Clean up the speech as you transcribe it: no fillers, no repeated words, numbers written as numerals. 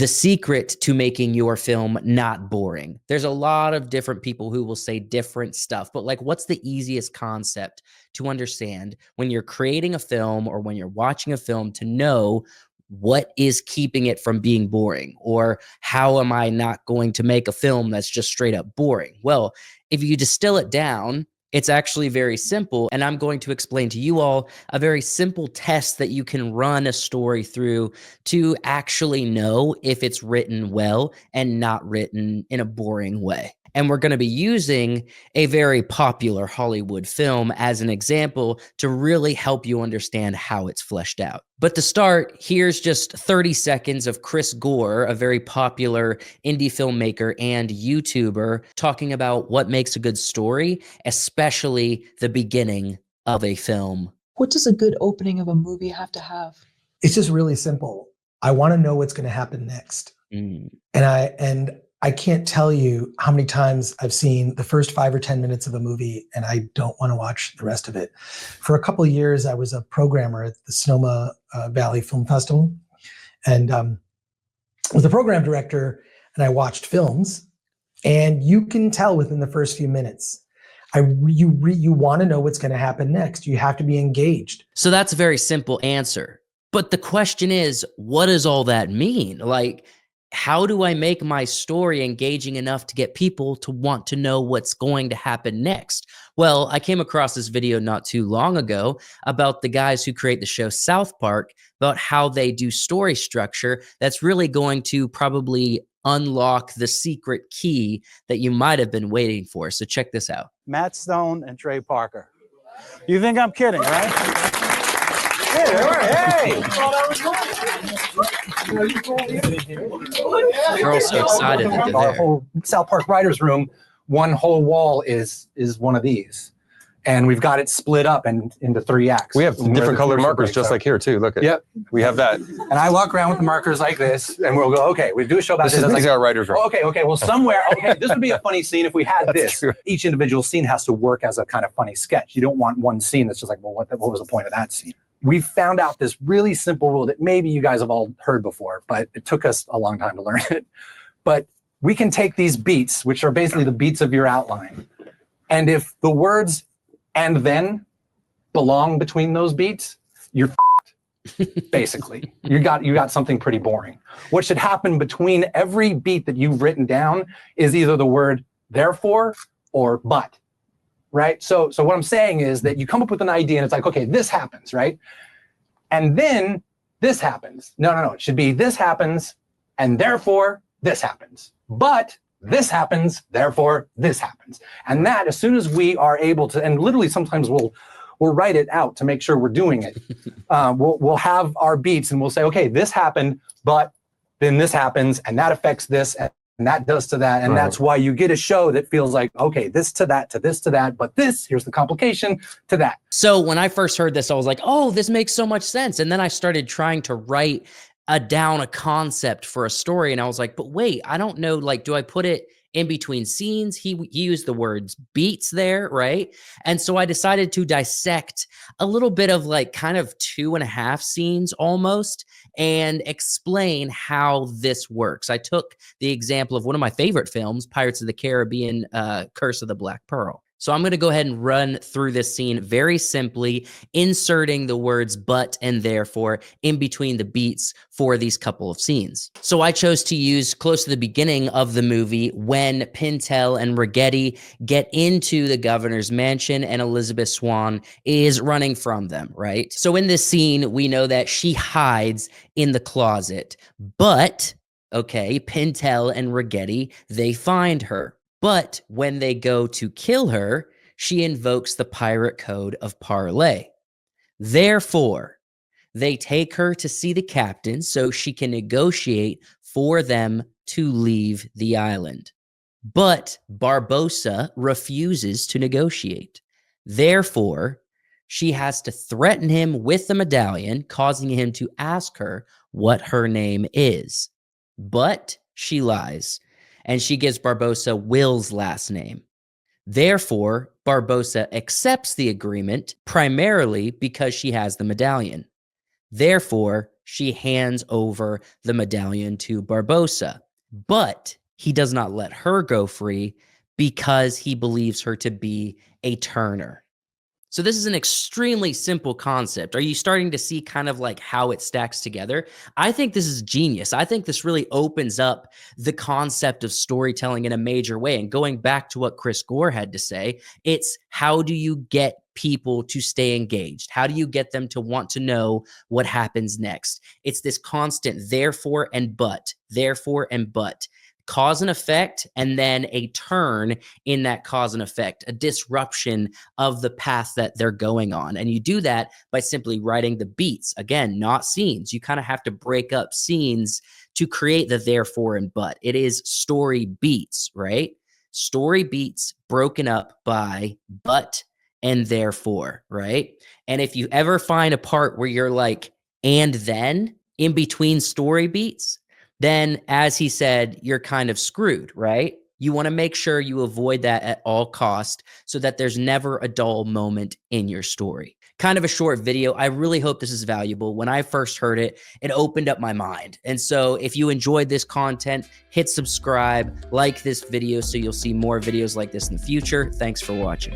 the secret to making your film not boring. There's a lot of different people who will say different stuff, but like, what's the easiest concept to understand when you're creating a film or when you're watching a film to know what is keeping it from being boring? Or how am I not going to make a film that's just straight up boring? Well, if you distill it down, it's actually very simple, and I'm going to explain to you all a very simple test that you can run a story through to actually know if it's written well and not written in a boring way. And we're going to be using a very popular Hollywood film as an example to really help you understand how it's fleshed out. But to start, here's just 30 seconds of Chris Gore, a very popular indie filmmaker and YouTuber, talking about what makes a good story, especially the beginning of a film. What does a good opening of a movie have to have? It's just really simple. I want to know what's going to happen next. And I can't tell you how many times I've seen the first 5 or 10 minutes of a movie and I don't want to watch the rest of it. For a couple of years, I was a programmer at the Sonoma Valley Film Festival, and was the program director, and I watched films, and you can tell within the first few minutes, you want to know what's going to happen next. You have to be engaged. So that's a very simple answer. But the question is, what does all that mean? Like, how do I make my story engaging enough to get people to want to know what's going to happen next? Well, I came across this video not too long ago about the guys who create the show South Park, about how they do story structure that's really going to probably unlock the secret key that you might have been waiting for. So check this out. Matt Stone and Trey Parker. You think I'm kidding, right? Hey! We're all so excited that they're Our there. whole South Park writers' room, one whole wall is one of these, and we've got it split up into 3 acts. We have different colored markers, just like here too. Look at. Yep. We have that. And I walk around with the markers like this, and we'll go, okay, we do a show about this. This is Like, our writer's room. okay, well, somewhere, okay, this would be a funny scene if we had That's this. true. Each individual scene has to work as a kind of funny sketch. You don't want one scene that's just like, well, what was the point of that scene? We found out this really simple rule that maybe you guys have all heard before, but it took us a long time to learn it. But we can take these beats, which are basically the beats of your outline, and if the words "and then" belong between those beats, you're basically. You got something pretty boring. What should happen between every beat that you've written down is either the word "therefore" or "but." Right? So what I'm saying is that you come up with an idea and it's like, okay, this happens, right? And then this happens. No. It should be this happens, and therefore this happens. But this happens, therefore this happens. And that, as soon as we are able to, and literally sometimes we'll write it out to make sure we're doing it. We'll have our beats and we'll say, okay, this happened, but then this happens, and that affects this, and that does to that. And that's why you get a show that feels like, okay, this to that, to this to that, but this, here's the complication to that. So when I first heard this, I was like, oh, this makes so much sense. And then I started trying to write down a concept for a story. And I was like, but wait, I don't know, like, do I put it in between scenes? He used the words beats there, right? And so I decided to dissect a little bit of like kind of 2.5 scenes almost and explain how this works. I took the example of one of my favorite films, Pirates of the Caribbean, Curse of the Black Pearl. So I'm going to go ahead and run through this scene very simply, inserting the words but and therefore in between the beats for these couple of scenes. So I chose to use close to the beginning of the movie when Pintel and Ragetti get into the governor's mansion and Elizabeth Swann is running from them, right? So in this scene, we know that she hides in the closet, but, okay, Pintel and Ragetti, they find her. But when they go to kill her, she invokes the pirate code of parley. Therefore, they take her to see the captain so she can negotiate for them to leave the island. But Barbossa refuses to negotiate. Therefore, she has to threaten him with the medallion, causing him to ask her what her name is. But she lies, and she gives Barbossa Will's last name. Therefore, Barbossa accepts the agreement primarily because she has the medallion. Therefore, she hands over the medallion to Barbossa, but he does not let her go free because he believes her to be a Turner. So this is an extremely simple concept. Are you starting to see kind of like how it stacks together? I think this is genius. I think this really opens up the concept of storytelling in a major way. And going back to what Chris Gore had to say, it's how do you get people to stay engaged? How do you get them to want to know what happens next? It's this constant therefore and but, therefore and but. Cause and effect, and then a turn in that cause and effect, a disruption of the path that they're going on. And you do that by simply writing the beats. Again, not scenes. You kind of have to break up scenes to create the therefore and but. It is story beats, right? Story beats broken up by but and therefore, right? And if you ever find a part where you're like, and then in between story beats, then as he said, you're kind of screwed, right? You want to make sure you avoid that at all cost so that there's never a dull moment in your story. Kind of a short video. I really hope this is valuable. When I first heard it, it opened up my mind. And so if you enjoyed this content, hit subscribe, like this video so you'll see more videos like this in the future. Thanks for watching.